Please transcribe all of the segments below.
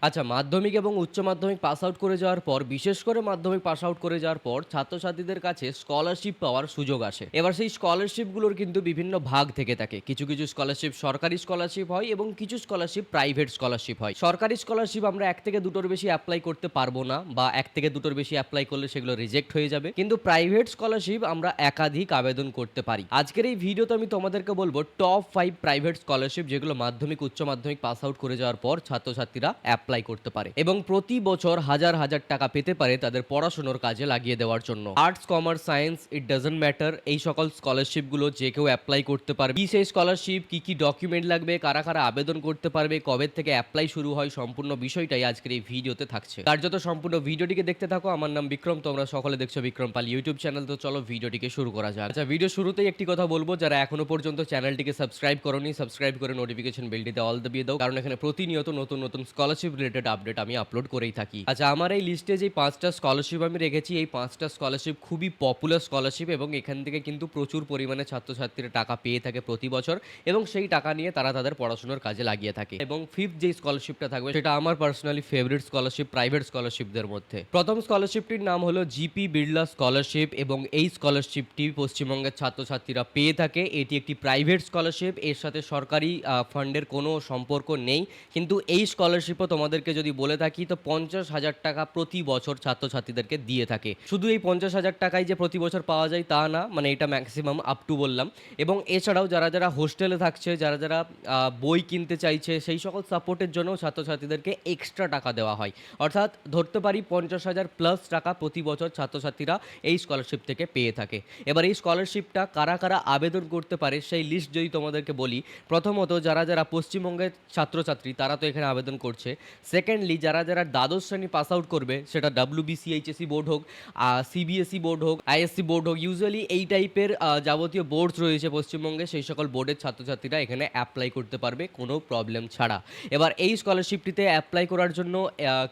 আচ্ছা, মাধ্যমিক এবং উচ্চ মাধ্যমিক পাস আউট করে যাওয়ার পর, বিশেষ করে মাধ্যমিক পাস আউট করে যাওয়ার পর ছাত্রছাত্রীদের কাছে স্কলারশিপ পাওয়ার সুযোগ আসে। এবার সেই স্কলারশিপগুলোর কিন্তু বিভিন্ন ভাগ থেকে থাকে। কিছু, কিছু স্কলারশিপ সরকারি স্কলারশিপ হয় এবং কিছু স্কলারশিপ প্রাইভেট স্কলারশিপ হয়। সরকারি স্কলারশিপ আমরা ১ থেকে ২ টোর বেশি এপ্লাই করতে পারবো না, বা ১ থেকে ২ টোর বেশি এপ্লাই করলে সেগুলো রিজেক্ট হয়ে যাবে। কিন্তু প্রাইভেট স্কলারশিপ আমরা একাধিক আবেদন করতে পারি। আজকের এই ভিডিওতে আমি তোমাদেরকে বলব টপ ৫ প্রাইভেট স্কলারশিপ যেগুলো মাধ্যমিক, উচ্চ মাধ্যমিক পাস আউট করে যাওয়ার পর ছাত্রছাত্রীরা এপ্লাই করতে পারে এবং প্রতি বছর হাজার হাজার টাকা পেতে পারে তাদের পড়াশোনার কাজে লাগিয়ে দেওয়ার জন্য। Arts, commerce, science, it doesn't matter, এই সকল স্কলারশিপগুলো যে কেউ অ্যাপ্লাই করতে পারবে। কি সেই স্কলারশিপ, কি কি ডকুমেন্ট লাগবে, কারা কারা আবেদন করতে পারবে, কবে থেকে অ্যাপ্লাই শুরু হয়, সম্পূর্ণ বিষয়টাই আজকের এই ভিডিওতে থাকছে। কার্যত সম্পূর্ণ ভিডিওটিকে দেখতে থাকো। আমার নাম বিক্রম, তোমরা সকলে দেখছো বিক্রম পাল ইউটিউব চ্যানেল। তো চলো ভিডিওটিকে শুরু করা যাক। আচ্ছা, ভিডিও শুরুতেই একটি কথা বলবো, যারা এখনো পর্যন্ত চ্যানেলটিকে সাবস্ক্রাইব করোনি, সাবস্ক্রাইব করে নোটিফিকেশন বেলটিতে অল দাবিয়ে দাও, কারণ এখানে প্রতিনিয়ত নতুন নতুন স্কলারশিপ রিলেটেড আপডেট আমি আপলোড করেই থাকি। আচ্ছা, আমার এই লিস্টে যে ৫টা স্কলারশিপ আমি রেখেছি, এই ৫টা স্কলারশিপ খুবই পপুলার স্কলারশিপ এবং এখান থেকে কিন্তু প্রচুর পরিমাণে ছাত্রছাত্রীরা টাকা পেয়ে থাকে প্রতি বছর এবং সেই টাকা নিয়ে তারা তাদের পড়াশোনার কাজে লাগিয়ে থাকে। এবং ফিফথ যে স্কলারশিপটা থাকবে সেটা আমার পার্সোনালি ফেভারিট স্কলারশিপ প্রাইভেট স্কলারশিপদের মধ্যে। প্রথম স্কলারশিপটির নাম হলো জিপি বিড়লা স্কলারশিপ এবং এই স্কলারশিপটি পশ্চিমবঙ্গের ছাত্রছাত্রীরা পেয়ে থাকে। এটি একটি প্রাইভেট স্কলারশিপ, এর সাথে সরকারি ফান্ডের কোনো সম্পর্ক নেই। কিন্তু এই স্কলারশিপও তোমাদেরকে যদি বলে থাকি তো ৫০,০০০ টাকা প্রতি বছর ছাত্রছাত্রীদেরকে দিয়ে থাকে। শুধু এই ৫০,০০০ টাকায় যে প্রতি বছর পাওয়া যায় তা না, মানে এটা ম্যাক্সিমাম আপ টু বললাম। এবং এছাড়াও যারা যারা হোস্টেলে থাকছে, যারা যারা বই কিনতে চাইছে, সেই সকল সাপোর্টের জন্য ছাত্রছাত্রীদেরকে এক্সট্রা টাকা দেওয়া হয়। অর্থাৎ ধরতে পারি ৫০,০০০ প্লাস টাকা প্রতি বছর ছাত্রছাত্রীরা এই স্কলারশিপ থেকে পেয়ে থাকে। এবার এই স্কলারশিপটা কারা কারা আবেদন করতে পারে সেই লিস্ট যদি তোমাদেরকে বলি, প্রথমত যারা যারা পশ্চিমবঙ্গের ছাত্রছাত্রী তারা তো এখানে আবেদন করছে। সেকেন্ডলি যারা যারা দ্বাদশ শ্রেণী পাস আউট করবে, সেটা ডাব্লিউবিসি, এইচএসসি বোর্ড হোক, সিবিএসই বোর্ড হোক, আইএসসি বোর্ড হোক, ইউজুয়ালি এই টাইপের যাবতীয় বোর্ডস রয়েছে পশ্চিমবঙ্গে, সেই সকল বোর্ডের ছাত্রছাত্রীরা এখানে অ্যাপ্লাই করতে পারবে কোনো প্রবলেম ছাড়া। এবার এই স্কলারশিপটিতে অ্যাপ্লাই করার জন্য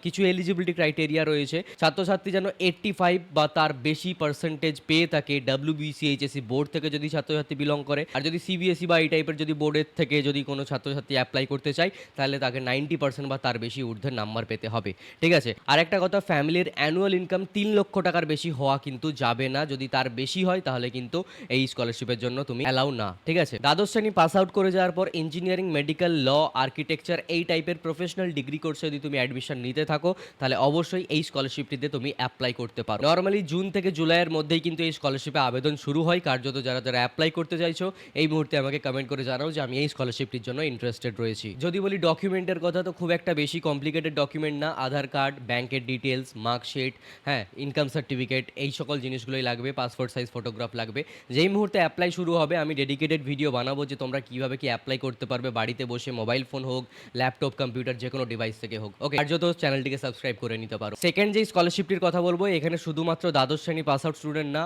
কিছু এলিজিবিলিটি ক্রাইটেরিয়া রয়েছে। ছাত্রছাত্রী যেন 85 বা তার বেশি পার্সেন্টেজ পেয়ে থাকে ডাব্লিউবিসি, এইচএসসি বোর্ড থেকে যদি ছাত্রছাত্রী বিলং করে। আর যদি সিবিএসই বা এই টাইপের যদি বোর্ডের থেকে যদি কোনো ছাত্রছাত্রী অ্যাপ্লাই করতে চায়, তাহলে তাকে 90% বা তার বেশি ঊর্ধ্বের নাম্বার পেতে হবে। ঠিক আছে। আর একটা কথা, ফ্যামিলির অ্যানুয়াল ইনকাম ৩ লক্ষ টাকার বেশি হওয়া কিন্তু যাবে না। যদি তার বেশি হয় তাহলে কিন্তু এই স্কলারশিপের জন্য তুমি অ্যালাউ না। ঠিক আছে। দ্বাদশ শ্রেণী পাস আউট করে যাওয়ার পর ইঞ্জিনিয়ারিং, মেডিকেল, ল, আর্কিটেকচার এই টাইপের প্রফেশনাল ডিগ্রি কোর্সে যদি তুমি অ্যাডমিশন নিতে থাকো, তাহলে অবশ্যই এই স্কলারশিপটিতে তুমি অ্যাপ্লাই করতে পারো। নর্মালি জুন থেকে জুলাইয়ের মধ্যেই কিন্তু এই স্কলারশিপে আবেদন শুরু হয়। কার্যত যারা যারা অ্যাপ্লাই করতে চাইছো এই মুহূর্তে আমাকে কমেন্ট করে জানাও যে আমি এই স্কলারশিপটির জন্য ইন্টারেস্টেড রয়েছি। যদি বলি ডকুমেন্টের কথা, তো খুব একটা বেশি কমপ্লিকেটেড ডকুমেন্ট না। আধার কার্ড, ব্যাংকের ডিটেলস, মার্কশিট, হ্যাঁ, ইনকাম সার্টিফিকেট, এই সকল জিনিসগুলোই লাগবে। পাসপোর্ট সাইজ ফটোগ্রাফ লাগবে। যেই মুহূর্তে অ্যাপ্লাই শুরু হবে আমি ডেডিকেটেড ভিডিও বানাবো যে তোমরা কীভাবে কি অ্যাপ্লাই করতে পারবে বাড়িতে বসে, মোবাইল ফোন হোক, ল্যাপটপ, কম্পিউটার, যে কোনো ডিভাইস থেকে হোক। ওকে, আর যত চ্যানেলটিকে সাবস্ক্রাইব করে নিতে পারো। সেকেন্ড যে স্কলারশিপটির কথা বলবো, এখানে শুধুমাত্র দ্বাদশ শ্রেণী পাস আউট স্টুডেন্ট না,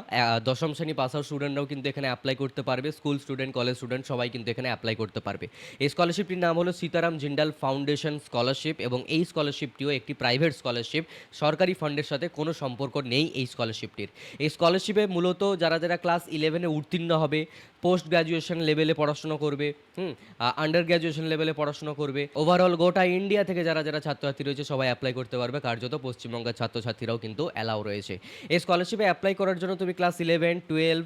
দশম শ্রেণী পাস আউট স্টুডেন্টরাও কিন্তু এখানে অ্যাপ্লাই করতে পারবে। স্কুল স্টুডেন্ট, কলেজ স্টুডেন্ট সবাই কিন্তু এখানে অ্যাপ্লাই করতে পারবে। এই স্কলারশিপটির নাম হলো সীতারাম জিন্দাল ফাউন্ডেশন স্কলারশিপ এবং এই স্কলারশিপটিও একটি প্রাইভেট স্কলারশিপ। সরকারি ফান্ডের সাথে কোনো সম্পর্ক নেই এই স্কলারশিপটির। এই স্কলারশিপে মূলত যারা যারা ক্লাস 11-এ উত্তীর্ণ হবে, পোস্ট গ্র্যাজুয়েশন লেভেলে পড়াশোনা করবে, আন্ডার গ্র্যাজুয়েশন লেভেলে পড়াশোনা করবে, ওভারঅল গোটা ইন্ডিয়া থেকে যারা যারা ছাত্রছাত্রী রয়েছে সবাই অ্যাপ্লাই করতে পারবে। কার্যত পশ্চিমবঙ্গের ছাত্রছাত্রীরাও কিন্তু অ্যালাউ রয়েছে। এই স্কলারশিপে অ্যাপ্লাই করার জন্য তুমি ক্লাস 11, 12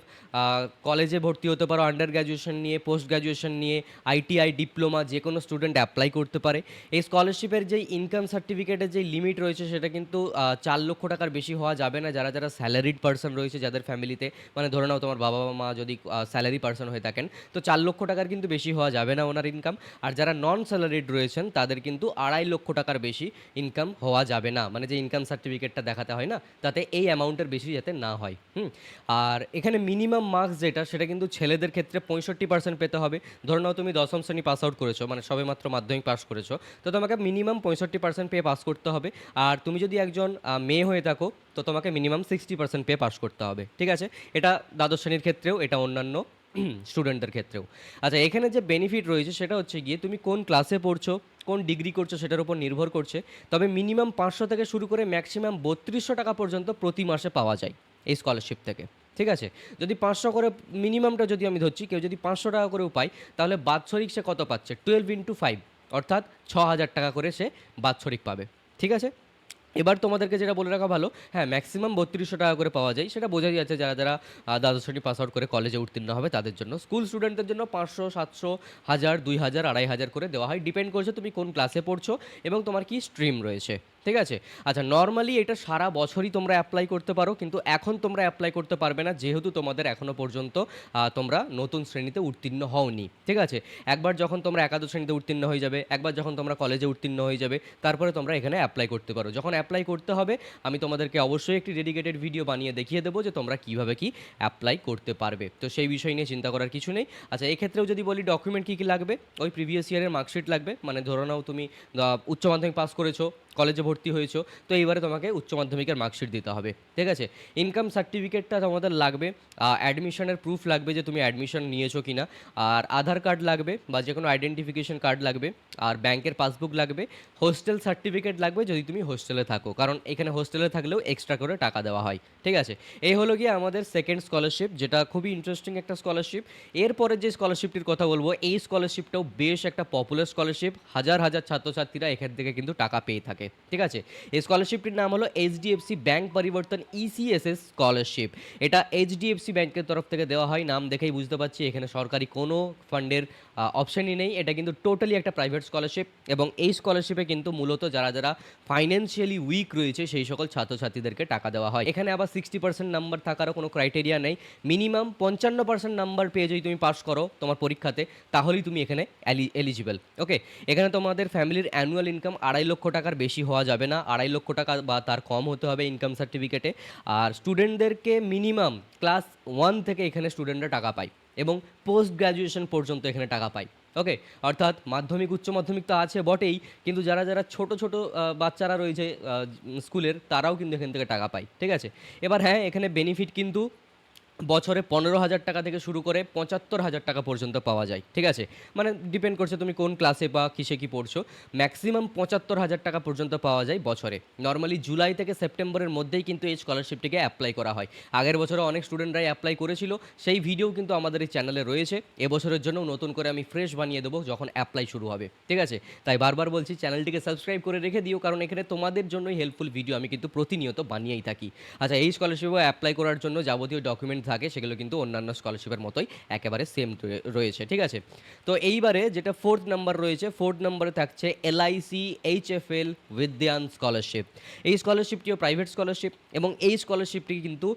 কলেজে ভর্তি হতে পারো, আন্ডার গ্র্যাজুয়েশন নিয়ে, পোস্ট গ্র্যাজুয়েশন নিয়ে, আইটিআই, ডিপ্লোমা, যে কোনো স্টুডেন্ট অ্যাপ্লাই করতে পারে। এই স্কলারশিপের যেই ইনকাম সার্টিফিকেটের যেই লিমিট রয়েছে সেটা কিন্তু ৪ লক্ষ টাকার বেশি হওয়া যাবে না। যারা যারা স্যালারিড পার্সন রয়েছে, যাদের ফ্যামিলিতে, মানে ধরে নাও তোমার বাবা মা যদি স্যালারি পার্সন হয়ে থাকেন, তো ৪ লক্ষ টাকার কিন্তু বেশি হওয়া যাবে না ওনার ইনকাম। আর যারা নন স্যালারিড রয়েছেন তাদের কিন্তু ২.৫ লক্ষ টাকার বেশি ইনকাম হওয়া যাবে না। মানে যে ইনকাম সার্টিফিকেটটা দেখাতে হয় না, তাতে এই অ্যামাউন্টের বেশি যাতে না হয়। আর এখানে মিনিমাম মার্কস যেটা, সেটা কিন্তু ছেলেদের ক্ষেত্রে 65% পেতে হবে। ধরে নাও তুমি দশম শ্রেণী পাস আউট করেছো, মানে সবেমাত্র মাধ্যমিক পাস করেছো, তো তোমাকে মিনিমাম 65% পেয়ে পাস করতে হবে। আর তুমি যদি একজন মেয়ে হয়ে থাকো তো তোমাকে মিনিমাম 60% পেয়ে পাস করতে হবে। ঠিক আছে। এটা দ্বাদশ শ্রেণীর ক্ষেত্রেও, এটা অন্যান্য স্টুডেন্টদের ক্ষেত্রেও। আচ্ছা, এখানে যে বেনিফিট রয়েছে সেটা হচ্ছে গিয়ে তুমি কোন ক্লাসে পড়ছো, কোন ডিগ্রি করছো সেটার উপর নির্ভর করছে। তবে মিনিমাম ৫০০ থেকে শুরু করে ম্যাক্সিমাম ৩২০০ টাকা পর্যন্ত প্রতি মাসে পাওয়া যায় এই স্কলারশিপ থেকে। ঠিক আছে। যদি ৫০০ করে মিনিমামটা যদি আমি ধরছি, কেউ যদি ৫০০ টাকা করেও পায়, তাহলে বাৎসরিক সে কত পাচ্ছে? 12 × 5, অর্থাৎ 6,000 টাকা করে সে বাৎসরিক পাবে। ঠিক আছে? এবার তোমাদেরকে যেটা বলে রাখা ভালো, হ্যাঁ, ম্যাক্সিমাম ৩২০০ টাকা করে পাওয়া যায়। সেটা বোঝাই যাচ্ছে যারা, যারা দ্বাদশ শ্রেণী পাস আউট করে কলেজে উত্তীর্ণ হবে তাদের জন্য। স্কুল স্টুডেন্টদের জন্য ৫০০, ৭০০, ১,০০০, ২,০০০, ২,৫০০ করে দেওয়া হয়। ডিপেন্ড করছে তুমি কোন ক্লাসে পড়ছো এবং তোমার কি স্ট্রিম রয়েছে। ঠিক আছে? আচ্ছা, নরমালি এটা সারা বছরই তোমরা অ্যাপ্লাই করতে পারো, কিন্তু এখন তোমরা অ্যাপ্লাই করতে পারবে না যেহেতু তোমাদের এখনো পর্যন্ত তোমরা নতুন শ্রেণীতে উত্তীর্ণ হওনি। ঠিক আছে? একবার যখন তোমরা একাদশ শ্রেণীতে উত্তীর্ণ হয়ে যাবে, একবার যখন তোমরা কলেজে উত্তীর্ণ হয়ে যাবে, তারপরে তোমরা এখানে অ্যাপ্লাই করতে পারো। যখন অ্যাপ্লাই করতে হবে আমি তোমাদেরকে অবশ্যই একটি ডেডিকেটেড ভিডিও বানিয়ে দেখিয়ে দেবো যে তোমরা কীভাবে কি অ্যাপ্লাই করতে পারবে। তো সেই বিষয় নিয়ে চিন্তা করার কিছু নেই। আচ্ছা, এক্ষেত্রেও যদি বলি ডকুমেন্ট কী কী লাগবে, ওই প্রিভিয়াস ইয়ারের মার্কশিট লাগবে। মানে ধরে নাও তুমি উচ্চ মাধ্যমিক পাস করেছো, কলেজে ভর্তি হয়েছো, তো এইবারে তোমাকে উচ্চ মাধ্যমিকের মার্কশিট দিতে হবে। ঠিক আছে? ইনকাম সার্টিফিকেটটা তোমাদের লাগবে, অ্যাডমিশনের প্রুফ লাগবে যে তুমি অ্যাডমিশন নিয়েছো কি না, আর আধার কার্ড লাগবে বা যে কোনো আইডেন্টিফিকেশন কার্ড লাগবে, আর ব্যাংকের পাসবুক লাগবে, হোস্টেল সার্টিফিকেট লাগবে যদি তুমি হোস্টেলে থাকো, কারণ এখানে হোস্টেলে থাকলেও এক্সট্রা করে টাকা দেওয়া হয়। ঠিক আছে? এই হলো গিয়ে আমাদের সেকেন্ড স্কলারশিপ, যেটা খুবই ইন্টারেস্টিং একটা স্কলারশিপ। এরপরে যে স্কলারশিপটির কথা বলবো, এই স্কলারশিপটাও বেশ একটা পপুলার স্কলারশিপ। হাজার হাজার ছাত্রছাত্রীরা এখান থেকে কিন্তু টাকা পেয়ে থাকে। ঠিক আছে? এই স্কলারশিপটির নাম হলো এইচডিএফসি ব্যাংক পরিবর্তন ইসিএসএস স্কলারশিপ। এটা এইচডিএফসি ব্যাংকের তরফ থেকে দেওয়া হয়। নাম দেখেই বুঝতে পারছি এখানে সরকারি কোনো ফান্ডের অপশনই নেই। এটা কিন্তু টোটালি একটা প্রাইভেট স্কলারশিপ, এবং এই স্কলারশিপে কিন্তু মূলত যারা, যারা ফাইন্যান্সিয়ালি উইক রয়েছে সেই সকল ছাত্রছাত্রীদেরকে টাকা দেওয়া হয়। এখানে আবার 60% নাম্বার থাকারও কোনো ক্রাইটেরিয়া নেই। মিনিমাম 55% নাম্বার পেয়ে যদি তুমি পাস করো তোমার পরীক্ষাতে, তাহলেই তুমি এখানে এলিজিবল। ওকে? এখানে তোমাদের ফ্যামিলির অ্যানুয়াল ইনকাম 2.5 লক্ষ টাকার বেশি হওয়া যাবে না, 2.5 লক্ষ টাকা বা তার কম হতে হবে ইনকাম সার্টিফিকেটে। আর স্টুডেন্টদেরকে মিনিমাম ক্লাস 1 থেকে এখানে স্টুডেন্টরা টাকা পায়, এবং পোস্ট গ্র্যাজুয়েশন পর্যন্ত এখানে টাকা পায়। ওকে? অর্থাৎ মাধ্যমিক উচ্চ মাধ্যমিক তো আছে বটেই, কিন্তু যারা, যারা ছোট, ছোট বাচ্চারা রয়েছে স্কুলের, তারাও কিন্তু এখান থেকে টাকা পায়। ঠিক আছে? এবার হ্যাঁ, এখানে বেনিফিট কিন্তু বছরে 15,000 টাকা থেকে শুরু করে 75,000 টাকা পর্যন্ত পাওয়া যায়। ঠিক আছে? মানে ডিপেন্ড করছে তুমি কোন ক্লাসে বা কিসে কি পড়ছো। ম্যাক্সিমাম 75,000 টাকা পর্যন্ত পাওয়া যায় বছরে। নর্মালি জুলাই থেকে সেপ্টেম্বরের মধ্যেই কিন্তু এই স্কলারশিপটিকে অ্যাপ্লাই করা হয়। আগের বছরে অনেক স্টুডেন্টরাই অ্যাপ্লাই করেছিল, সেই ভিডিও কিন্তু আমাদের এই চ্যানেলে রয়েছে। এবছরের জন্য নতুন করে আমি ফ্রেশ বানিয়ে দেবো যখন অ্যাপ্লাই শুরু হবে। ঠিক আছে? তাই বারবার বলছি চ্যানেলটিকে সাবস্ক্রাইব করে রেখে দিও, কারণ এখানে তোমাদের জন্যই হেল্পফুল ভিডিও আমি কিন্তু প্রতিনিয়ত বানিয়েই থাকি। আচ্ছা, এই স্কলারশিপে অ্যাপ্লাই করার জন্য যাবতীয় ডকুমেন্ট থাকে সেগুলো কিন্তু অন্যান্য স্কলারশিপের মতোই একেবারে সেম রয়েছে। ঠিক আছে? তো এইবারে যেটা 4th নাম্বার রয়েছে, 4th নাম্বারে থাকছে এলআইসি এইচএফএল বিদ্যায়ন স্কলারশিপ। এই স্কলারশিপটিও প্রাইভেট স্কলারশিপ, এবং এই স্কলারশিপটি কিন্তু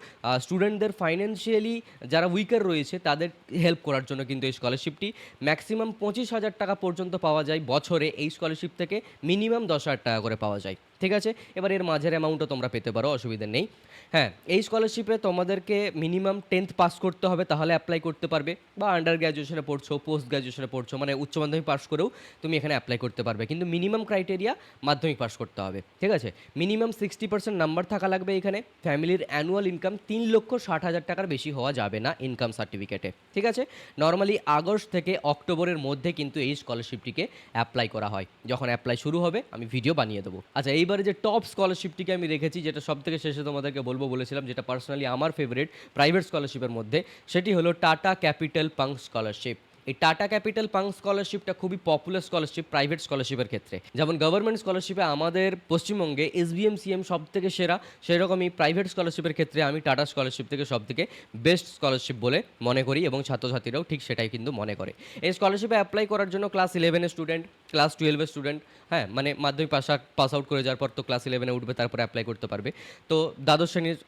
স্টুডেন্টদের ফাইন্যান্সিয়ালি যারা উইকার রয়েছে তাদের হেল্প করার জন্য কিন্তু এই স্কলারশিপটি। ম্যাক্সিমাম 25,000 টাকা পর্যন্ত পাওয়া যায় বছরে এই স্কলারশিপ থেকে, মিনিমাম 10,000 টাকা করে পাওয়া যায়। ঠিক আছে? এবার এর মাঝের অ্যামাউন্টও তোমরা পেতে পারো, অসুবিধা নেই। হ্যাঁ, এই স্কলারশিপে তোমাদেরকে মিনিমাম 10th পাস করতে হবে, তাহলে অ্যাপ্লাই করতে পারবে, বা আন্ডার গ্র্যাজুয়েশনে পড়ছো, পোস্ট গ্র্যাজুয়েশনে পড়ছো, মানে উচ্চ মাধ্যমিক পাস করেও তুমি এখানে অ্যাপ্লাই করতে পারবে, কিন্তু মিনিমাম ক্রাইটেরিয়া মাধ্যমিক পাস করতে হবে। ঠিক আছে? মিনিমাম 60% নাম্বার থাকা লাগবে এখানে। ফ্যামিলির অ্যানুয়াল ইনকাম 3,60,000 টাকার বেশি হওয়া যাবে না ইনকাম সার্টিফিকেটে। ঠিক আছে? নর্মালি আগস্ট থেকে অক্টোবরের মধ্যে কিন্তু এই স্কলারশিপটিকে অ্যাপ্লাই করা হয়। যখন অ্যাপ্লাই শুরু হবে আমি ভিডিও বানিয়ে দেবো। আচ্ছা, এইবারে যে টপ স্কলারশিপটিকে আমি রেখেছি, যেটা সব থেকে শেষে তোমাদেরকে বলেছিলাম, যেটা পার্সোনালি আমার ফেভারিট প্রাইভেট স্কলারশিপের মধ্যে, সেটি হলো টাটা ক্যাপিটাল পাঙ্ক স্কলারশিপ। এই টাটা ক্যাপিটাল পাঙ্ক স্কলারশিপটা খুবই পপুলার স্কলারশিপ প্রাইভেট স্কলারশিপের ক্ষেত্রে। যেমন গভর্নমেন্ট স্কলারশিপে আমাদের পশ্চিমবঙ্গে এসবিএম সিএম সব থেকে সেরা, সেরকমই প্রাইভেট স্কলারশিপের ক্ষেত্রে আমি টাটা স্কলারশিপ থেকে সব থেকে বেস্ট স্কলারশিপ বলে মনে করি, এবং ছাত্রছাত্রীরাও ঠিক সেটাই কিন্তু মনে করে। এই স্কলারশিপে অ্যাপ্লাই করার জন্য ক্লাস 11-এর স্টুডেন্ট, ক্লাস 12-এর স্টুডেন্ট, হ্যাঁ, মানে মাধ্যমিক পাস আউট করে যাওয়ার পর তো ক্লাস 11-এ উঠবে, তারপরে অ্যাপ্লাই করতে পারবে। তো দ্বাদশ শ্রেণীর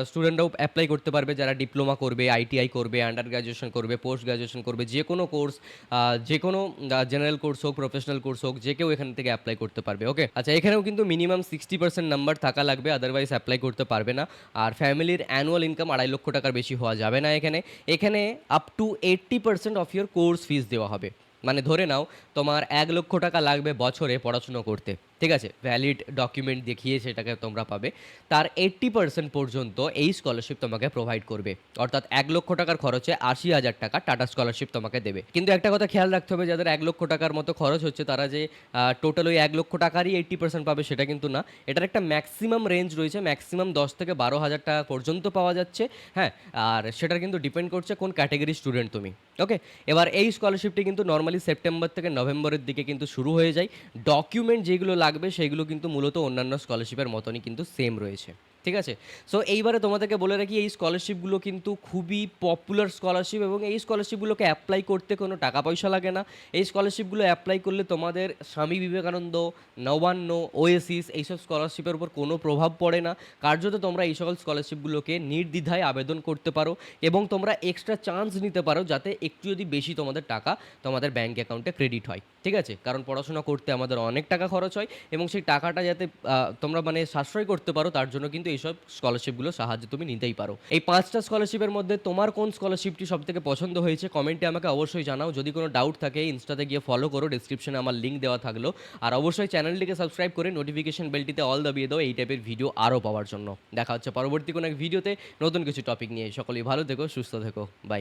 স্টুডেন্টরাও অ্যাপ্লাই করতে পারবে, যারা ডিপ্লোমা করবে, আইটিআই করবে, আন্ডার গ্র্যাজুয়েশন করবে, পোস্ট গ্র্যাজুয়েশন করবে, যে কোনো কোর্স, যে কোনো জেনারেল কোর্স হোক, প্রফেশনাল কোর্স হোক, যে কেউ এখান থেকে অ্যাপ্লাই করতে পারবে। ওকে? আচ্ছা, এখানেও কিন্তু মিনিমাম 60% নাম্বার থাকা লাগবে, আদারওয়াইজ অ্যাপ্লাই করতে পারবে না। আর ফ্যামিলির অ্যানুয়াল ইনকাম 2.5 লক্ষ টাকার বেশি হওয়া যাবে না এখানে। এখানে up to 80% of your course fees দেওয়া হবে। মানে ধরে নাও তোমার 1 লক্ষ টাকা লাগবে বছরে পড়াশুনো করতে, ঠিক আছে? ভ্যালিড ডকুমেন্ট দেখিয়ে সেটাকে তোমরা পাবে। তার 80% পর্যন্ত এই স্কলারশিপ তোমাকে প্রোভাইড করবে। অর্থাৎ ৳১,০০,০০০ খরচে ৳৮০,০০০ টাটা স্কলারশিপ তোমাকে দেবে। কিন্তু একটা কথা খেয়াল রাখতে হবে, যাদের ৳১,০০,০০০ মতো খরচ হচ্ছে তারা যে টোটাল ওই ৳১,০০,০০০ই 80% পাবে সেটা কিন্তু না। এটার একটা ম্যাক্সিমাম রেঞ্জ রয়েছে। ম্যাক্সিমাম ৳১০,000 থেকে ৳১২,000 পর্যন্ত পাওয়া যাচ্ছে। হ্যাঁ? আর সেটার কিন্তু ডিপেন্ড করছে কোন ক্যাটেগরির স্টুডেন্ট তুমি। ওকে? এবার এই স্কলারশিপটি কিন্তু নরমালি সেপ্টেম্বর থেকে নভেম্বরের দিকে কিন্তু শুরু হয়ে যায়। ডকুমেন্ট যেগুলো লাগবে সেগুলো কিন্তু মূলত অন্যান্য স্কলারশিপের মতনই কিন্তু সেম রয়েছে। ঠিক আছে? সো এইবারে তোমাদেরকে বলে রাখি, এই স্কলারশিপগুলো কিন্তু খুবই পপুলার স্কলারশিপ এবং এই স্কলারশিপগুলোকে অ্যাপ্লাই করতে কোনো টাকা পয়সা লাগে না। এই স্কলারশিপগুলো অ্যাপ্লাই করলে তোমাদের স্বামী বিবেকানন্দ, নবান্ন, ওয়েসিস এইসব স্কলারশিপের উপর কোনো প্রভাব পড়ে না। কার্যত তোমরা এই সকল স্কলারশিপগুলোকে নির্দ্বিধায় আবেদন করতে পারো এবং তোমরা এক্সট্রা চান্স নিতে পারো যাতে একটু যদি বেশি তোমাদের টাকা তোমাদের ব্যাঙ্ক অ্যাকাউন্টে ক্রেডিট হয়। ঠিক আছে? কারণ পড়াশোনা করতে আমাদের অনেক টাকা খরচ হয় এবং সেই টাকাটা যাতে তোমরা মানে সাশ্রয় করতে পারো তার জন্য কিন্তু এইসব স্কলারশিপগুলো সাহায্য তুমি নিতেই পারো। এই ৫টা স্কলারশিপের মধ্যে তোমার কোন স্কলারশিপটি সবথেকে পছন্দ হয়েছে কমেন্টে আমাকে অবশ্যই জানাও। যদি কোনো ডাউট থাকে ইনস্টাতে গিয়ে ফলো করো, ডেসক্রিপশনে আমার লিঙ্ক দেওয়া থাকলো। আর অবশ্যই চ্যানেলটিকে সাবস্ক্রাইব করে নোটিফিকেশন বেলটিতে অল দাবিয়ে দাও এই টাইপের ভিডিও আরও পাওয়ার জন্য। দেখা হচ্ছে পরবর্তী কোনো এক ভিডিওতে নতুন কিছু টপিক নিয়ে। সকলেই ভালো থেকো, সুস্থ থেকো। বাই।